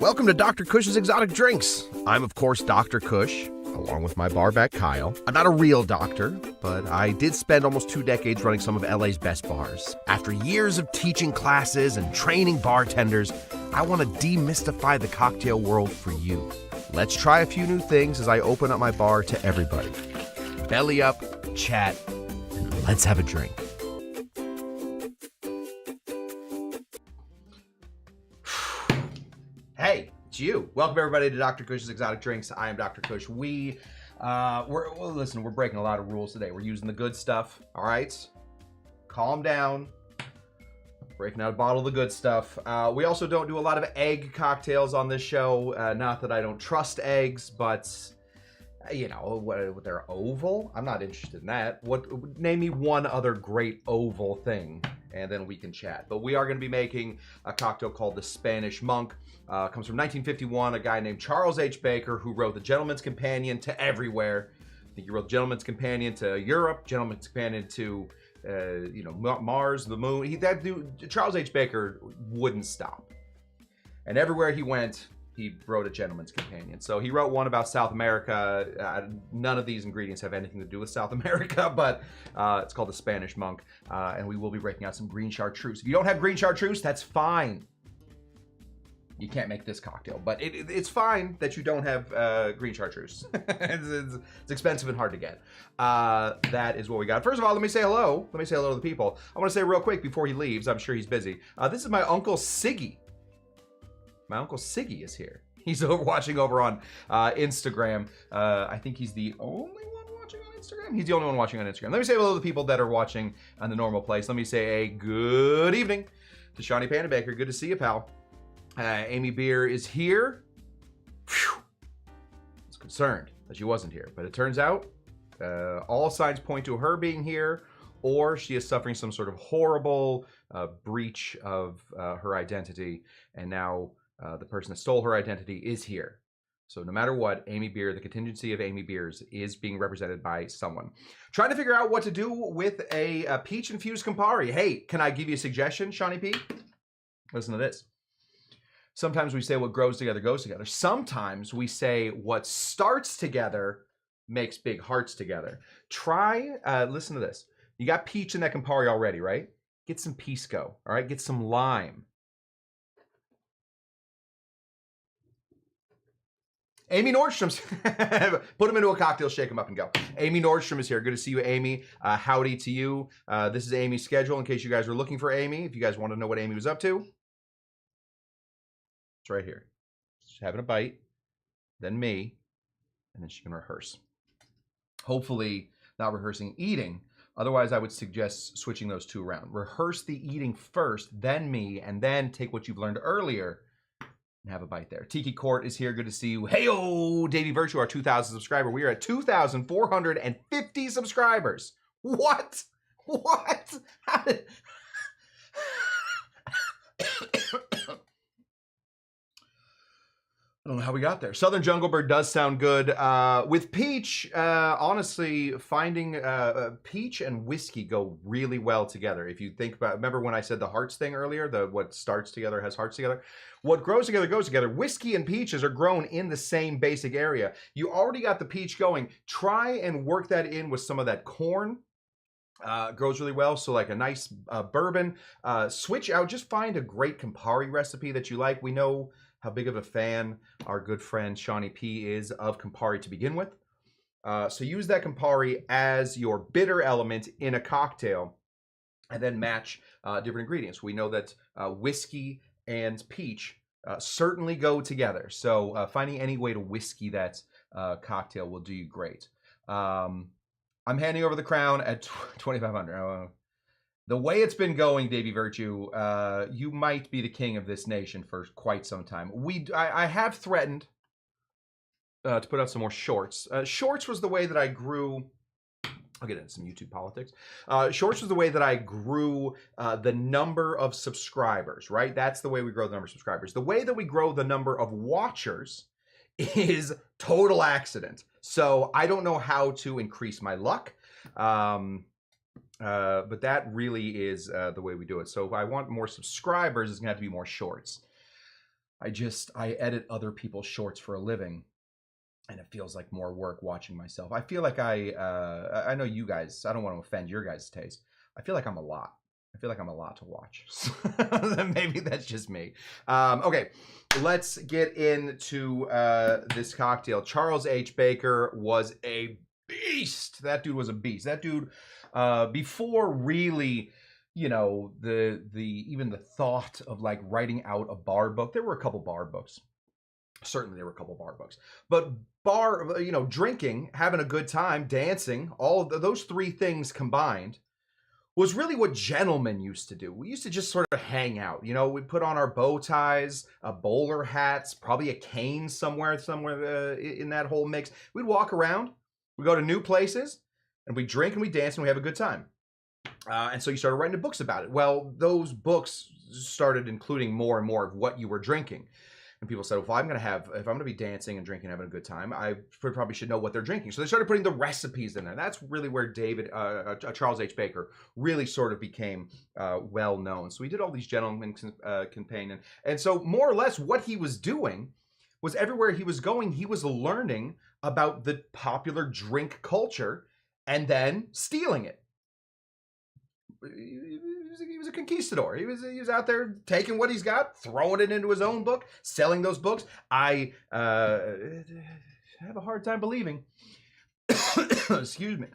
Welcome to Dr. Cush's Exotic Drinks. I'm, of course, Dr. Cush, along with my barback Kyle. I'm not a real doctor, but I did spend almost 2 decades running some of LA's best bars. After years of teaching classes and training bartenders, I want to demystify the cocktail world for you. Let's try a few new things as I open up my bar to everybody. Belly up, chat, and let's have a drink. Hey, it's you. Welcome everybody to Dr. Cush's Exotic Drinks. I am Dr. Cush. We're breaking a lot of rules today. We're using the good stuff, all right? Calm down. Breaking out a bottle of the good stuff. We also don't do a lot of egg cocktails on this show. Not that I don't trust eggs, but you know, what they're oval. I'm not interested in that. Name me one other great oval thing, and then we can chat. But we are going to be making a cocktail called the Spanish Monk. Comes from 1951, a guy named Charles H. Baker, who wrote The Gentleman's Companion to everywhere. I think he wrote Gentleman's Companion to Europe, Gentleman's Companion to, Mars, the moon. That dude, Charles H. Baker, wouldn't stop. And everywhere he went, he wrote a Gentleman's Companion. So he wrote one about South America. None of these ingredients have anything to do with South America, but it's called the Spanish Monk. And we will be breaking out some green Chartreuse. If you don't have green Chartreuse, that's fine. You can't make this cocktail, but it's fine that you don't have green Chartreuse. it's expensive and hard to get. That is what we got. First of all, let me say hello. Let me say hello to the people. I want to say real quick before he leaves, I'm sure he's busy. This is my Uncle Siggy. My Uncle Siggy is here. He's watching over on Instagram. I think he's the only one watching on Instagram. He's the only one watching on Instagram. Let me say hello to the people that are watching on the normal place. Let me say a good evening to Shawnee Panda Baker. Good to see you, pal. Amy Beer is here. Phew. I was concerned that she wasn't here, but it turns out all signs point to her being here, or she is suffering some sort of horrible breach of her identity, and now the person that stole her identity is here. So no matter what, Amy Beer, the contingency of Amy Beers, is being represented by someone. Trying to figure out what to do with a peach-infused Campari. Hey, can I give you a suggestion, Shawnee P? Listen to this. Sometimes we say what grows together goes together. Sometimes we say what starts together makes big hearts together. Listen to this. You got peach in that Campari already, right? Get some pisco, all right? Get some lime. Amy Nordstrom's, put him into a cocktail, shake him up and go. Amy Nordstrom is here. Good to see you, Amy. Howdy to you. This is Amy's schedule in case you guys were looking for Amy. If you guys want to know what Amy was up to. Right here. She's having a bite, then me, and then she can rehearse. Hopefully not rehearsing eating. Otherwise, I would suggest switching those two around. Rehearse the eating first, then me, and then take what you've learned earlier and have a bite there. Tiki Court is here. Good to see you. Hey-o, Davey Virtue, our 2,000 subscriber. We are at 2,450 subscribers. What? How did... I don't know how we got there. Southern Jungle Bird does sound good. With peach, honestly, finding peach and whiskey go really well together. If you think about, remember when I said the hearts thing earlier, what starts together has hearts together? What grows together goes together. Whiskey and peaches are grown in the same basic area. You already got the peach going. Try and work that in with some of that corn. Grows really well, so like a nice bourbon. Switch out, just find a great Campari recipe that you like. We know how big of a fan our good friend Shawnee P is of Campari to begin with. So use that Campari as your bitter element in a cocktail and then match different ingredients. We know that whiskey and peach certainly go together. So finding any way to whiskey that cocktail will do you great. I'm handing over the crown at 2,500. The way it's been going, Davey Virtue, you might be the king of this nation for quite some time. I have threatened to put out some more shorts. Shorts was the way that I grew. I'll get into some YouTube politics. Shorts was the way that I grew the number of subscribers, right? That's the way we grow the number of subscribers. The way that we grow the number of watchers is total accident. So I don't know how to increase my luck. But that really is the way we do it. So if I want more subscribers, it's gonna have to be more shorts. I edit other people's shorts for a living, and it feels like more work watching myself. I feel like I know you guys, I don't want to offend your guys' taste. I feel like I'm a lot. I feel like I'm a lot to watch. Maybe that's just me. Okay, let's get into this cocktail. Charles H. Baker was a beast. That dude was a beast. That dude, before really, you know, even the thought of like writing out a bar book. There were a couple bar books. Certainly there were a couple bar books, but drinking, having a good time, dancing, all of those three things combined was really what gentlemen used to do. We used to just sort of hang out. You know, we'd put on our bow ties, bowler hats, probably a cane somewhere in that whole mix. We'd walk around, we'd go to new places, and we'd drink and we'd dance and we'd have a good time. And so you started writing books about it. Well, those books started including more and more of what you were drinking. And people said, well, if I'm going to be dancing and drinking, having a good time, I probably should know what they're drinking. So they started putting the recipes in there. That's really where Charles H. Baker really sort of became well known. So he did all these gentlemen campaign. And so more or less what he was doing was everywhere he was going, he was learning about the popular drink culture and then stealing it. He was a conquistador. He was out there taking what he's got, throwing it into his own book, selling those books. I have a hard time believing. Excuse me.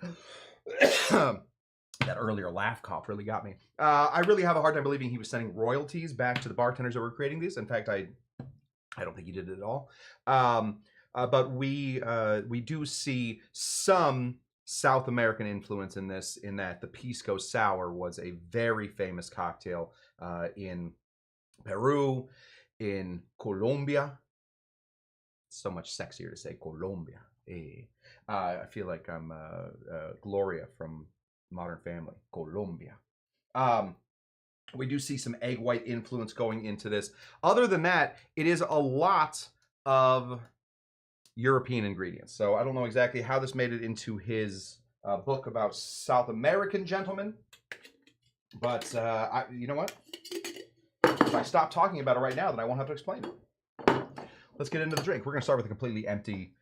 That earlier laugh cough really got me. I really have a hard time believing he was sending royalties back to the bartenders that were creating these. In fact, I don't think he did it at all. But we do see some South American influence in this, in that the Pisco Sour was a very famous cocktail in Peru, in Colombia. It's so much sexier to say Colombia. I feel like I'm Gloria from Modern Family. Colombia. We do see some egg white influence going into this. Other than that, it is a lot of European ingredients. So I don't know exactly how this made it into his book about South American gentlemen, but you know what? If I stop talking about it right now, then I won't have to explain it. Let's get into the drink. We're going to start with a completely empty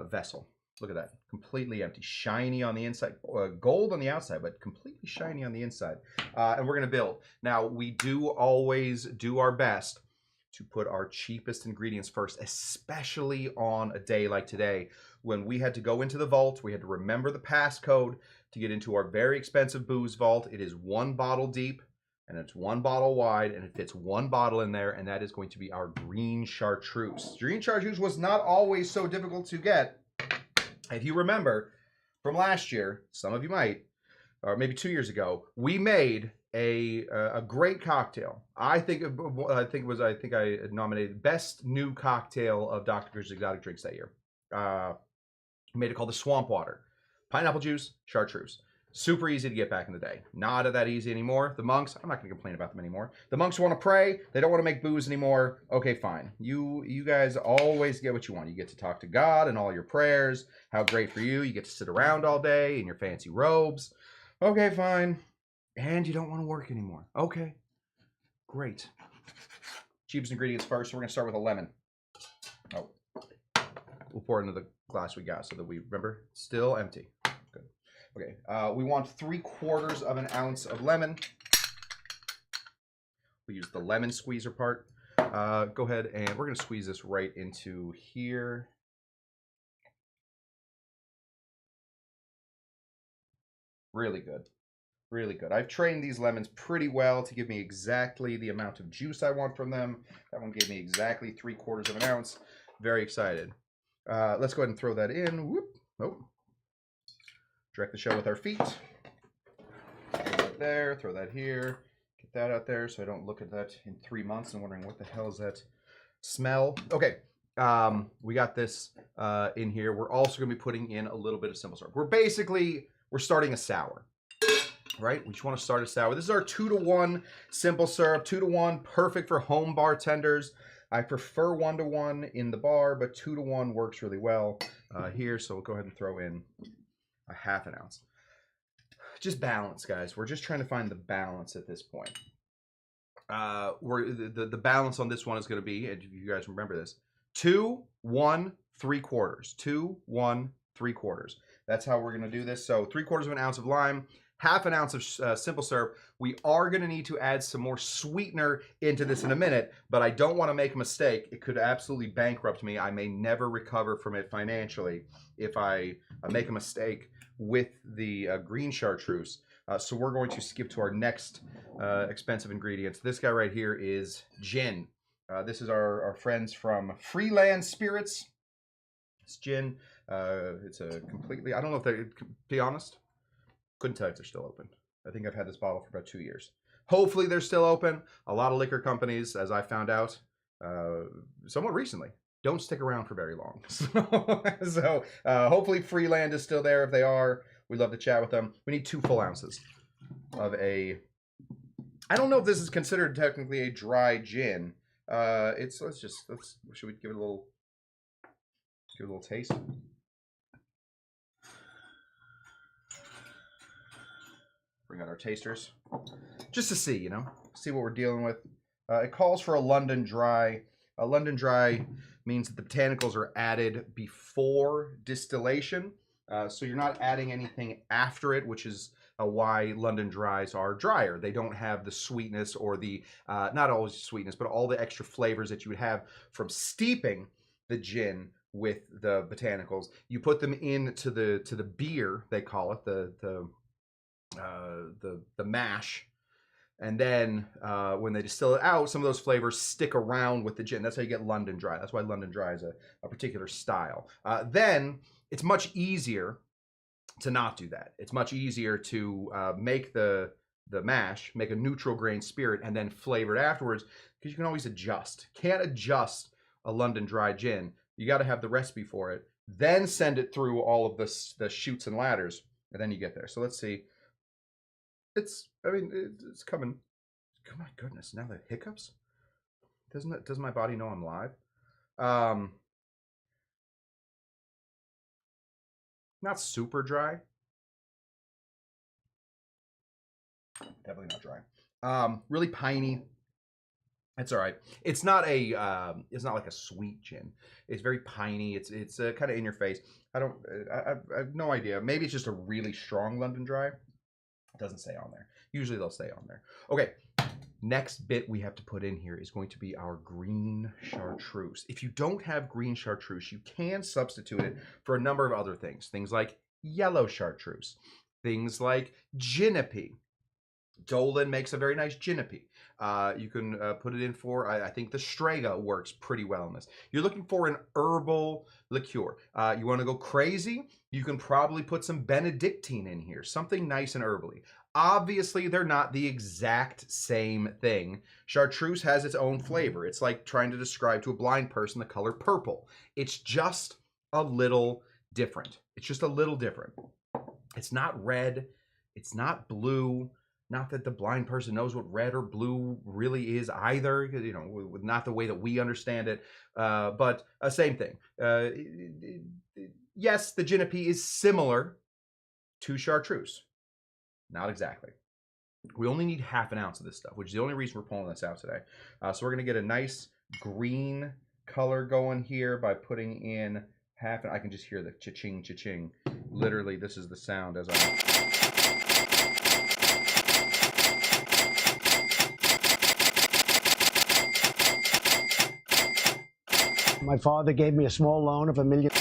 vessel. Look at that. Completely empty. Shiny on the inside. Gold on the outside, but completely shiny on the inside. And we're going to build. Now, we do always do our best to put our cheapest ingredients first, especially on a day like today when we had to go into the vault. We had to remember the passcode to get into our very expensive booze vault. It is 1 bottle deep and it's 1 bottle wide, and it fits 1 bottle in there, and that is going to be our green Chartreuse. Green Chartreuse was not always so difficult to get. If you remember from last year, some of you might, or maybe 2 years ago, we made a great cocktail. I think I nominated best new cocktail of Dr. Cush's exotic drinks that year. Made it called the Swamp Water. Pineapple juice, Chartreuse. Super easy to get back in the day. Not that easy anymore. The monks, I'm not going to complain about them anymore. The monks want to pray. They don't want to make booze anymore. Okay, fine. You guys always get what you want. You get to talk to God and all your prayers. How great for you. You get to sit around all day in your fancy robes. Okay, fine. And you don't want to work anymore. Okay, great. Cheapest ingredients first. We're going to start with a lemon. Oh, we'll pour it into the glass we got so that we, remember, still empty. Good. Okay, we want 3/4 of an ounce of lemon. We use the lemon squeezer part. Go ahead and we're going to squeeze this right into here. Really good. Really good. I've trained these lemons pretty well to give me exactly the amount of juice I want from them. That one gave me exactly 3/4 of an ounce. Very excited. Let's go ahead and throw that in. Whoop. Oh. Direct the show with our feet. Throw that there. Throw that here. Get that out there so I don't look at that in 3 months and wondering what the hell is that smell. Okay. We got this in here. We're also going to be putting in a little bit of simple syrup. We're starting a sour. Right? We just want to start a sour. This is our 2-to-1 simple syrup. 2-to-1, perfect for home bartenders. I prefer 1-to-1 in the bar, but 2-to-1 works really well here. So we'll go ahead and throw in a 1/2 ounce. Just balance, guys. We're just trying to find the balance at this point. the balance on this one is going to be, and if you guys remember this, 2, 1, 3/4. 2, 1, 3/4. That's how we're going to do this. So 3/4 of an ounce of lime, half an ounce of simple syrup. We are going to need to add some more sweetener into this in a minute, but I don't want to make a mistake. It could absolutely bankrupt me. I may never recover from it financially if I make a mistake with the green chartreuse. So we're going to skip to our next expensive ingredients. This guy right here is gin. This is our friends from Freeland Spirits. It's gin. It's a completely, I don't know if they, to be honest, couldn't tell if they're still open. I think I've had this bottle for about 2 years. Hopefully they're still open. A lot of liquor companies, as I found out somewhat recently, don't stick around for very long. So hopefully Freeland is still there. If they are, we'd love to chat with them. We need 2 full ounces of a, I don't know if this is considered technically a dry gin. Should we give it a little taste? Bring out our tasters, just to see, you know, see what we're dealing with. It calls for a London Dry. A London Dry means that the botanicals are added before distillation, so you're not adding anything after it, which is why London Dries are drier. They don't have the sweetness or the, not always sweetness, but all the extra flavors that you would have from steeping the gin with the botanicals. You put them into the beer, they call it, the mash, and then when they distill it out, some of those flavors stick around with the gin. That's how you get London Dry. That's why London Dry is a particular style. Then it's much easier to not do that. It's much easier to make the mash, make a neutral grain spirit, and then flavor it afterwards, because you can always adjust. Can't adjust a London Dry gin. You got to have the recipe for it, then send it through all of the chutes and ladders, and then you get there. So let's see. It's coming. Oh my goodness! Now the hiccups. Doesn't my body know I'm live? Not super dry. Definitely not dry. Really piney. It's all right. It's not like a sweet gin. It's very piney. It's kind of in your face. I have no idea. Maybe it's just a really strong London Dry. It doesn't say on there. Usually they'll say on there. Okay. Next bit we have to put in here is going to be our green chartreuse. If you don't have green chartreuse, you can substitute it for a number of other things. Things like yellow chartreuse. Things like Jinipi. Dolan makes a very nice Jinipi. You can put it in for, I think the Strega works pretty well in this. You're looking for an herbal liqueur. You want to go crazy? You can probably put some Benedictine in here. Something nice and herbally. Obviously, they're not the exact same thing. Chartreuse has its own flavor. It's like trying to describe to a blind person the color purple. It's just a little different. It's just a little different. It's not red. It's not blue. Not that the blind person knows what red or blue really is either, you know, not the way that we understand it, but same thing. Yes, the Jinipi is similar to chartreuse. Not exactly. We only need half an ounce of this stuff, which is the only reason we're pulling this out today. So we're going to get a nice green color going here by putting in half, and I can just hear the cha-ching, cha-ching. Literally, this is the sound as I... My father gave me a small loan of $1 million.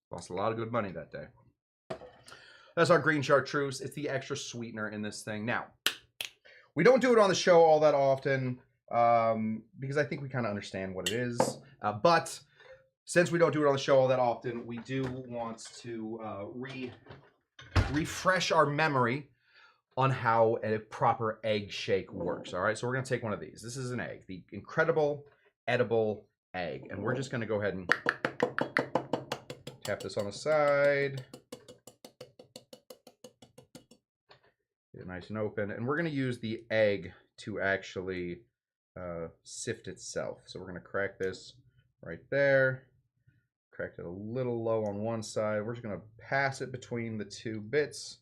Lost a lot of good money that day. That's our green chartreuse. It's the extra sweetener in this thing. Now, we don't do it on the show all that often because I think we kind of understand what it is. But since we don't do it on the show all that often, we do want to refresh our memory on how a proper egg shake works. All right, so we're gonna take one of these. This is an egg, the incredible edible egg. And we're just gonna go ahead and tap this on the side. Get it nice and open. And we're gonna use the egg to actually sift itself. So we're gonna crack this right there. Cracked it a little low on one side. We're just gonna pass it between the two bits.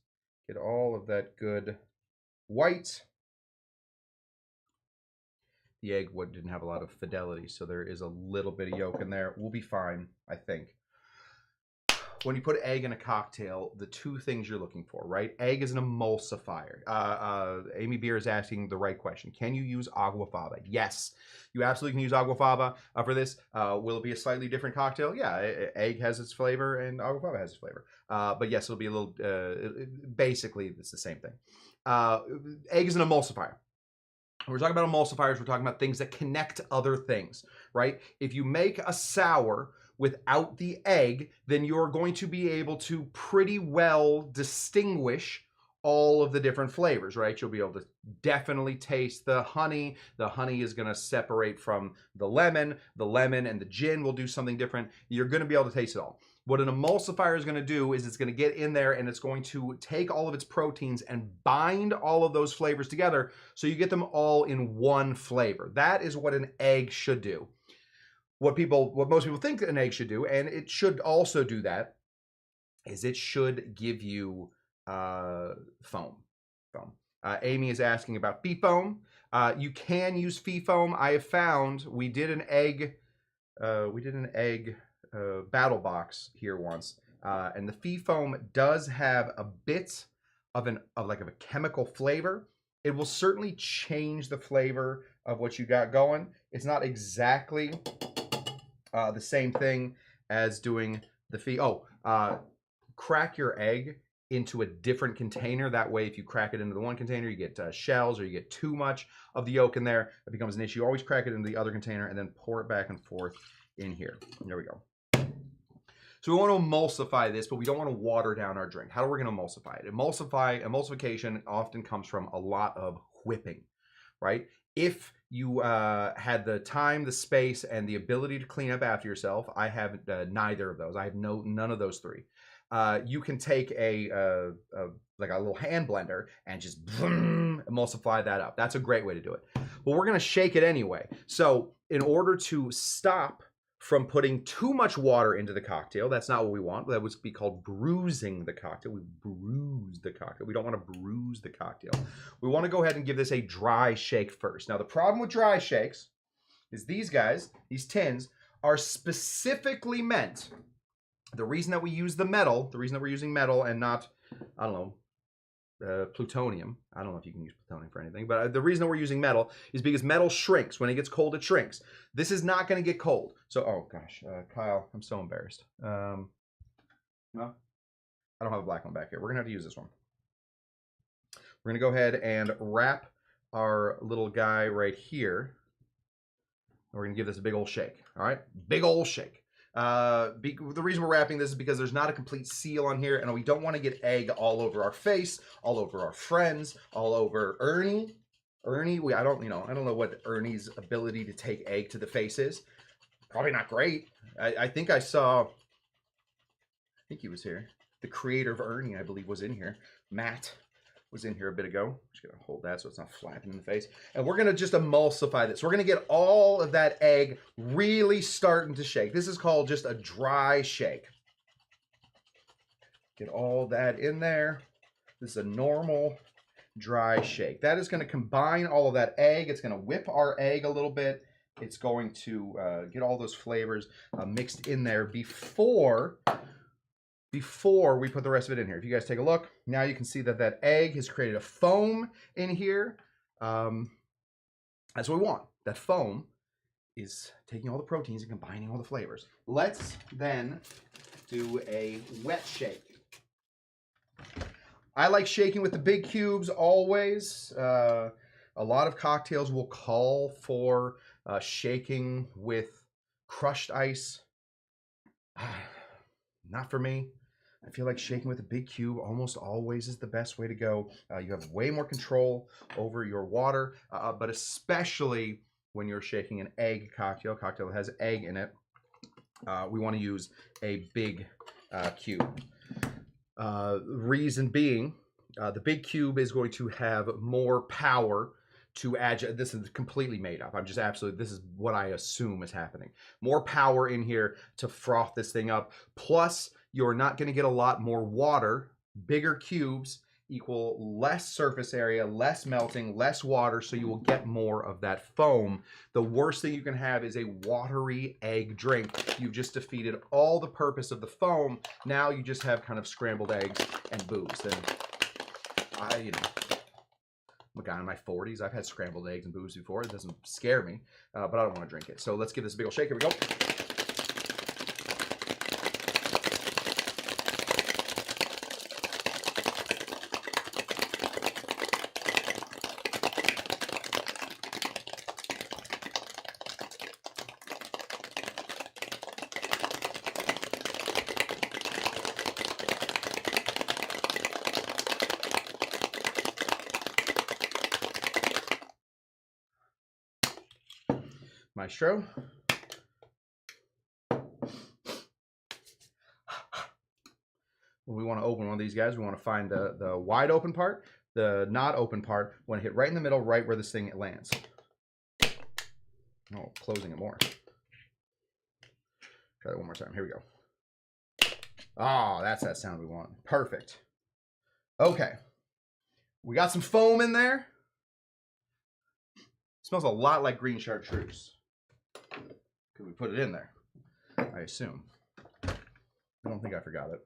Get all of that good white. The egg didn't have a lot of fidelity, so there is a little bit of yolk in there. We'll be fine, I think. When you put egg in a cocktail, the two things you're looking for, right? Egg is an emulsifier. Amy Beer is asking the right question. Can you use agua faba? Yes, you absolutely can use agua faba for this. Will it be a slightly different cocktail? Yeah, egg has its flavor and agua faba has its flavor. But yes, it'll be a little, basically it's the same thing. Egg is an emulsifier. When we're talking about emulsifiers, we're talking about things that connect other things, right? If you make a sour without the egg, then you're going to be able to pretty well distinguish all of the different flavors, right? You'll be able to definitely taste the honey. The honey is going to separate from the lemon and the gin will do something different. You're going to be able to taste it all. What an emulsifier is going to do is it's going to get in there and it's going to take all of its proteins and bind all of those flavors together so you get them all in one flavor. That is what an egg should do. What most people think an egg should do, and it should also do that, is it should give you foam. Amy is asking about fee foam. You can use fee foam. I have found we did an egg battle box here once, and the fee foam does have a bit of a chemical flavor. It will certainly change the flavor of what you got going. It's not exactly the same thing as doing the fee. Crack your egg into a different container. That way, if you crack it into the one container, you get shells or you get too much of the yolk in there. It becomes an issue. Always crack it into the other container and then pour it back and forth in here. There we go. So we want to emulsify this, but we don't want to water down our drink. How are we going to emulsify it? Emulsification often comes from a lot of whipping, right? If you had the time, the space, and the ability to clean up after yourself, I have neither of those. I have none of those three. You can take a little hand blender and just emulsify that up. That's a great way to do it. But we're going to shake it anyway. So in order to stop from putting too much water into the cocktail, that's not what we want. That would be called bruising the cocktail. We bruise the cocktail. We don't want to bruise the cocktail. We want to go ahead and give this a dry shake first. Now, the problem with dry shakes is these guys, these tins, are specifically meant. The reason that we use the metal, the reason that we're using metal and not, I don't know, plutonium. I don't know if you can use plutonium for anything, but the reason that we're using metal is because metal shrinks. When it gets cold, it shrinks. This is not going to get cold. So, oh gosh, Kyle, I'm so embarrassed. No, I don't have a black one back here. We're going to have to use this one. We're going to go ahead and wrap our little guy right here. We're going to give this a big old shake. All right, big old shake. The reason we're wrapping this is because there's not a complete seal on here, and we don't want to get egg all over our face, all over our friends, all over Ernie. I don't know what Ernie's ability to take egg to the face is. Probably not great. I think he was here. The creator of Ernie, I believe, was in here. Matt was in here a bit ago. Just gonna hold that so it's not flapping in the face. And we're gonna just emulsify this. We're gonna get all of that egg really starting to shake. This is called just a dry shake. Get all that in there. This is a normal dry shake. That is gonna combine all of that egg. It's gonna whip our egg a little bit. It's going to get all those flavors mixed in there before we put the rest of it in here. If you guys take a look, now you can see that that egg has created a foam in here. That's what we want. That foam is taking all the proteins and combining all the flavors. Let's then do a wet shake. I like shaking with the big cubes always. A lot of cocktails will call for shaking with crushed ice. Not for me. I feel like shaking with a big cube almost always is the best way to go. You have way more control over your water, but especially when you're shaking an egg cocktail that has egg in it, we want to use a big cube. Reason being, the big cube is going to have more power to agitate. This is completely made up. This is what I assume is happening. More power in here to froth this thing up. Plus, you're not going to get a lot more water, bigger cubes equal less surface area, less melting, less water, so you will get more of that foam. The worst thing you can have is a watery egg drink. You've just defeated all the purpose of the foam. Now you just have kind of scrambled eggs and booze. And I'm a guy in my 40s. I've had scrambled eggs and booze before. It doesn't scare me, but I don't want to drink it. So let's give this a big old shake. Here we go. Maestro. When we want to open one of these guys, we want to find the wide open part, the not open part. We want to hit right in the middle, right where this thing lands. Oh, closing it more. Try that one more time. Here we go. Ah, oh, that's that sound we want. Perfect. Okay. We got some foam in there. Smells a lot like green chartreuse. Could we put it in there? I assume. I don't think I forgot it.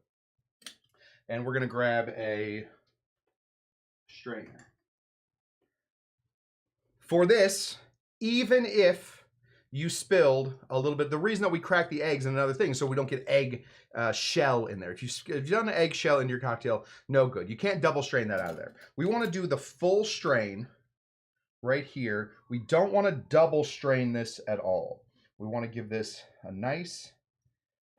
And we're going to grab a strainer. For this, even if you spilled a little bit, the reason that we crack the eggs and another thing, so we don't get egg shell in there. If you've done an egg shell into your cocktail, no good. You can't double strain that out of there. We want to do the full strain right here. We don't want to double strain this at all. We want to give this a nice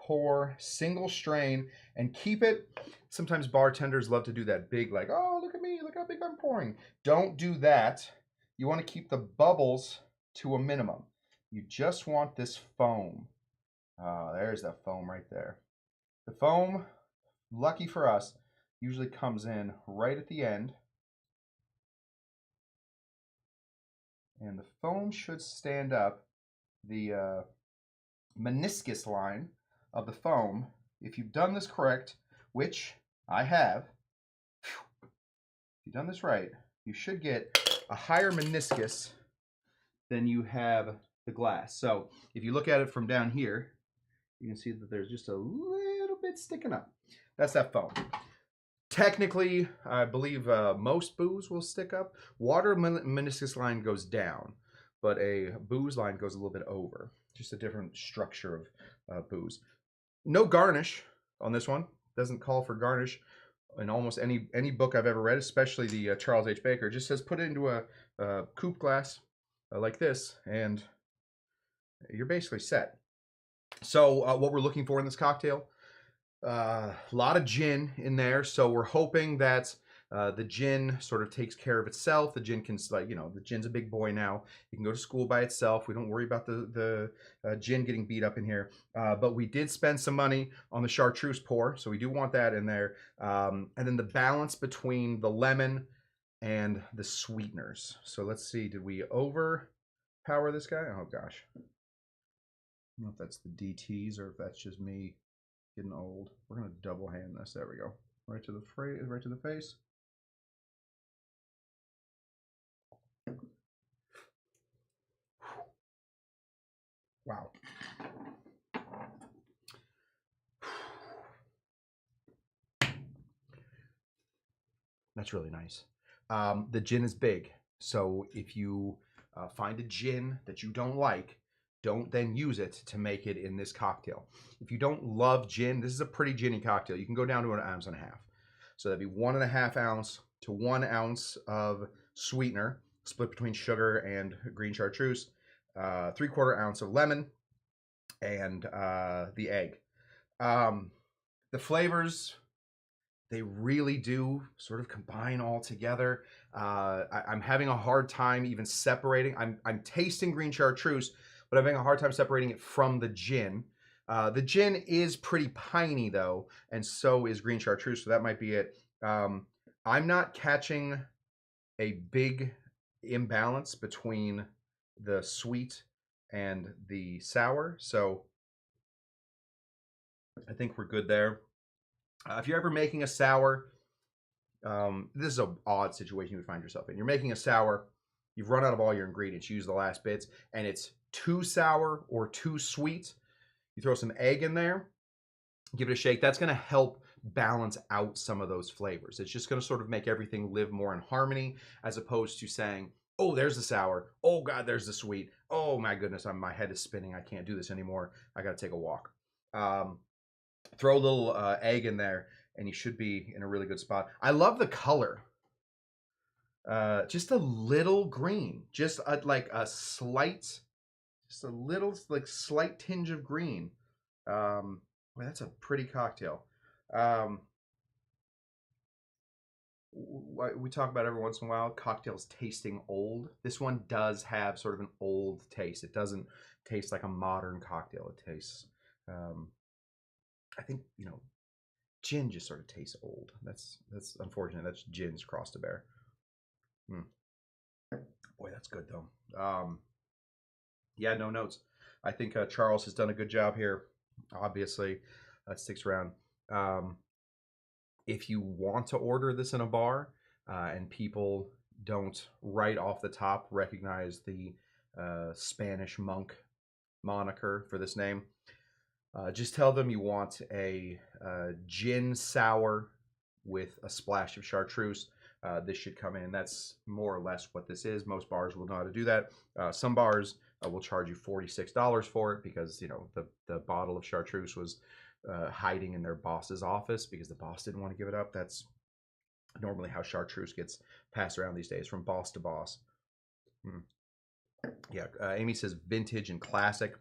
pour, single strain, and keep it. Sometimes bartenders love to do that big, like, oh, look at me, look how big I'm pouring. Don't do that. You want to keep the bubbles to a minimum. You just want this foam. There's that foam right there. The foam, lucky for us, usually comes in right at the end. And the foam should stand up the meniscus line of the foam. If you've done this correct, which I have, if you've done this right, you should get a higher meniscus than you have the glass. So if you look at it from down here, you can see that there's just a little bit sticking up. That's that foam. Technically, I believe most booze will stick up. Water meniscus line goes down, but a booze line goes a little bit over. Just a different structure of booze. No garnish on this one. Doesn't call for garnish in almost any book I've ever read, especially the Charles H. Baker. It just says put it into a coupe glass like this, and you're basically set. So what we're looking for in this cocktail, a lot of gin in there, so we're hoping that the gin sort of takes care of itself. The gin can, like, the gin's a big boy now. It can go to school by itself. We don't worry about the gin getting beat up in here. But we did spend some money on the chartreuse pour, so we do want that in there. And then the balance between the lemon and the sweeteners. So let's see, did we overpower this guy? Oh gosh. I don't know if that's the DTs or if that's just me getting old. We're gonna double hand this. There we go. Right to the face. Wow. That's really nice. The gin is big, so if you find a gin that you don't like, don't then use it to make it in this cocktail. If you don't love gin, this is a pretty ginny cocktail. You can go down to 1.5 ounces. So that'd be 1.5 ounce to 1 ounce of sweetener, split between sugar and green chartreuse, 3/4 ounce of lemon, and the egg. The flavors, they really do sort of combine all together. I'm having a hard time even separating. I'm tasting green chartreuse, but I'm having a hard time separating it from the gin. The gin is pretty piney though, and so is green chartreuse, so that might be it. I'm not catching a big imbalance between the sweet and the sour, so I think we're good there. If you're ever making a sour, This is an odd situation you would find yourself in. You're making a sour. You've run out of all your ingredients. You use the last bits, and it's too sour or too sweet. You throw some egg in there, give it a shake. That's going to help balance out some of those flavors. It's just going to sort of make everything live more in harmony, as opposed to saying, oh, there's the sour. Oh, God, there's the sweet. Oh, my goodness, my head is spinning. I can't do this anymore. I got to take a walk. Throw a little egg in there, and you should be in a really good spot. I love the color. Just a little green. Just like a slight, just a little like slight tinge of green. Well, that's a pretty cocktail. We talk about every once in a while cocktails tasting old. This one does have sort of an old taste. It doesn't taste like a modern cocktail. It tastes, I think, gin just sort of tastes old. That's unfortunate. That's gin's cross to bear. Boy, that's good though. Yeah, no notes. I think Charles has done a good job here. Obviously, that sticks around. If you want to order this in a bar and people don't right off the top recognize the Spanish monk moniker for this name, just tell them you want a gin sour with a splash of chartreuse. This should come in. That's more or less what this is. Most bars will know how to do that. Some bars will charge you $46 for it because the bottle of chartreuse was hiding in their boss's office because the boss didn't want to give it up. That's normally how chartreuse gets passed around these days, from boss to boss. Yeah, Amy says vintage and classic.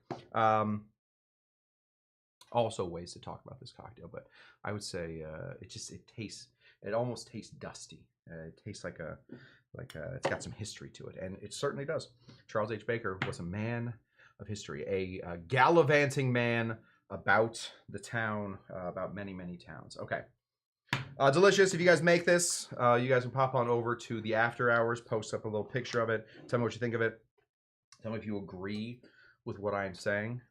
Also ways to talk about this cocktail, but I would say it almost tastes dusty. It tastes like it's got some history to it, and it certainly does. Charles H. Baker was a man of history, a gallivanting man about the town, about many, many towns. Okay. Delicious. If you guys make this, you guys can pop on over to the after hours, post up a little picture of it. Tell me what you think of it. Tell me if you agree with what I'm saying,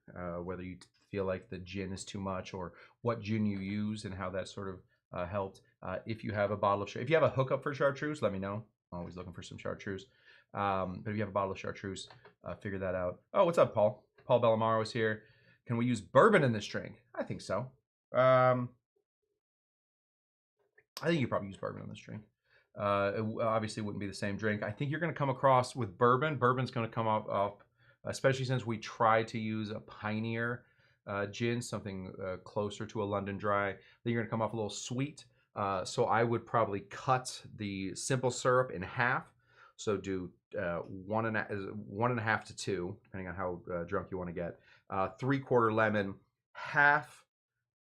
whether you feel like the gin is too much, or what gin you use and how that sort of helped. If you have a bottle of, if you have a hookup for chartreuse, let me know. I'm always looking for some chartreuse. But if you have a bottle of chartreuse, figure that out. Oh, what's up, Paul? Paul Bellamaro is here. Can we use bourbon in this drink? I think so. I think you probably use bourbon in this drink. It obviously wouldn't be the same drink. I think you're going to come across with bourbon. Bourbon's going to come up, especially since we tried to use a Pioneer gin, something closer to a London Dry. Then you're going to come off a little sweet. So I would probably cut the simple syrup in half. So do 1.5 to 2, depending on how drunk you want to get. 3/4 lemon, half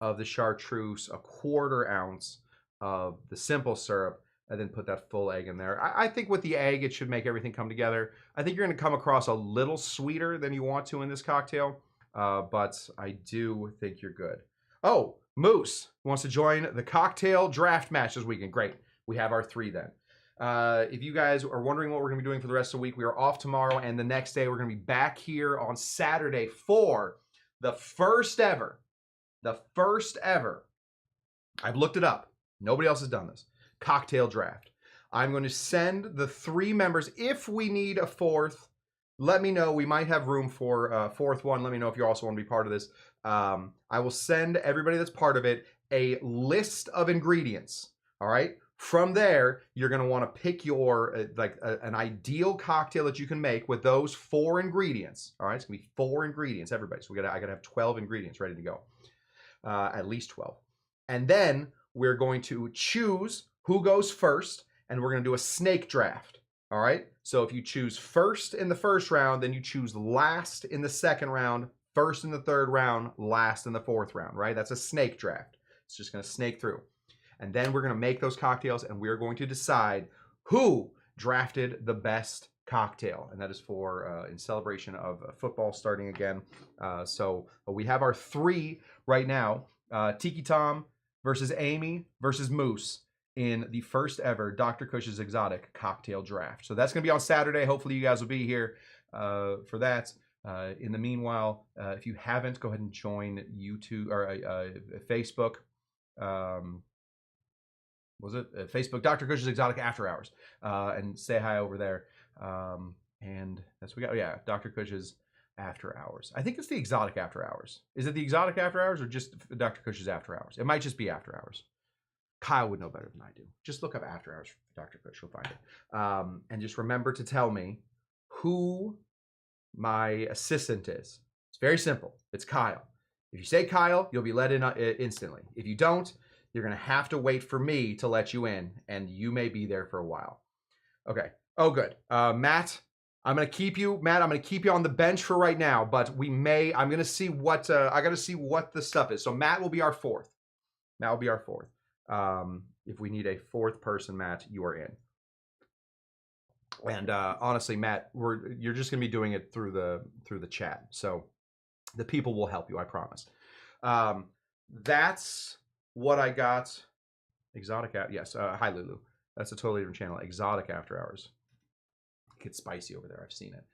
of the chartreuse, 1/4 ounce of the simple syrup, and then put that full egg in there. I think with the egg, it should make everything come together. I think you're going to come across a little sweeter than you want to in this cocktail, but I do think you're good. Oh, Moose wants to join the cocktail draft match this weekend. Great. We have our 3 then. If you guys are wondering what we're going to be doing for the rest of the week, we are off tomorrow, and the next day we're going to be back here on Saturday for the first ever, I've looked it up, nobody else has done this, cocktail draft. I'm going to send the 3 members. If we need a 4th, let me know. We might have room for a 4th one. Let me know if you also want to be part of this. I will send everybody that's part of it a list of ingredients, all right? From there, you're going to want to pick your an ideal cocktail that you can make with those 4 ingredients. All right, it's going to be 4 ingredients, everybody. So I got to have 12 ingredients ready to go, at least 12. And then we're going to choose who goes first, and we're going to do a snake draft. All right. So if you choose first in the first round, then you choose last in the second round, first in the third round, last in the 4th round. Right? That's a snake draft. It's just going to snake through. And then we're going to make those cocktails, and we're going to decide who drafted the best cocktail. And that is for in celebration of football starting again. So we have our 3 right now. Tiki Tom versus Amy versus Moose in the first ever Dr. Cush's Exotic Cocktail Draft. So that's going to be on Saturday. Hopefully you guys will be here for that. In the meanwhile, if you haven't, go ahead and join YouTube or Facebook. was it Facebook, Dr. Cush's Exotic After Hours, and say hi over there. And that's what we got. Yeah, Dr. Cush's After Hours. I think it's the Exotic After Hours. Is it the Exotic After Hours or just Dr. Cush's After Hours? It might just be After Hours. Kyle would know better than I do. Just look up After Hours for Dr. Cush. You'll find it. And just remember to tell me who my assistant is. It's very simple. It's Kyle. If you say Kyle, you'll be let in instantly. If you don't, you're going to have to wait for me to let you in, and you may be there for a while. Okay. Oh, good. Matt, I'm going to keep you. Matt, I'm going to keep you on the bench for right now, but I'm going to see what, I got to see what the stuff is. So Matt will be our fourth. Matt will be our fourth. If we need a fourth person, Matt, you are in. And honestly, Matt, you're just gonna be doing it through the chat, so the people will help you, I promise. That's what I got. Exotic yes. Hi Lulu. That's a totally different channel. Exotic After Hours. It gets spicy over there. I've seen it.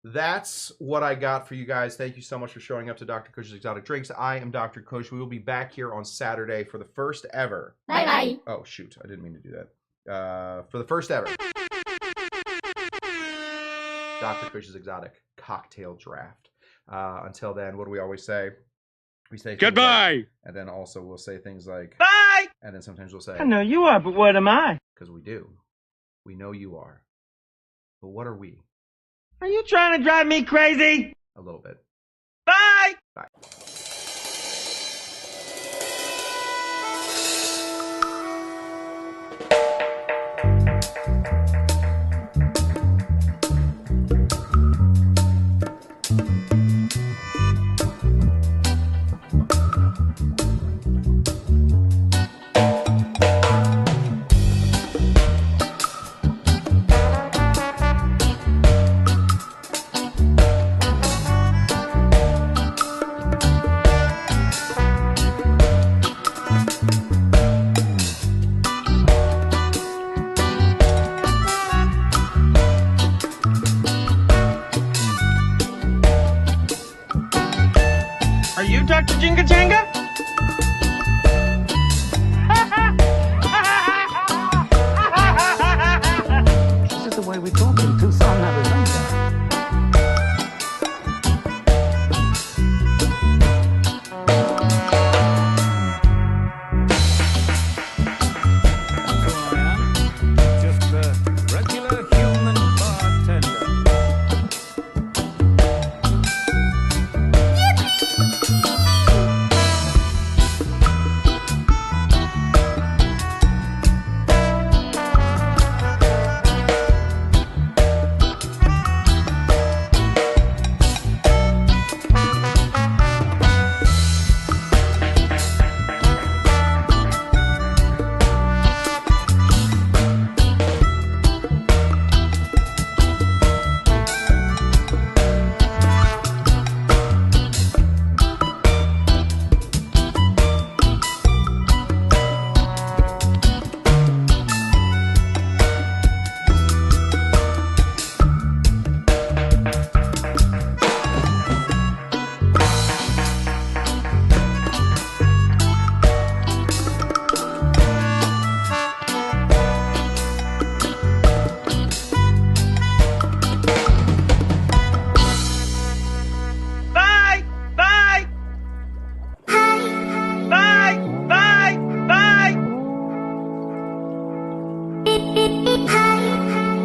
That's what I got for you guys. Thank you so much for showing up to Dr. Cush's Exotic Drinks. I am Dr. Cush. We will be back here on Saturday for the first ever. Bye-bye. Oh, shoot. I didn't mean to do that. For the first ever Dr. Cush's Exotic Cocktail Draft. Until then, what do we always say? We say goodbye. Like, and then also we'll say things like bye. And then sometimes we'll say I know you are, but what am I? Because we do. We know you are. But what are we? Are you trying to drive me crazy? A little bit. Bye! Bye. Are you Dr. Jinga Janga?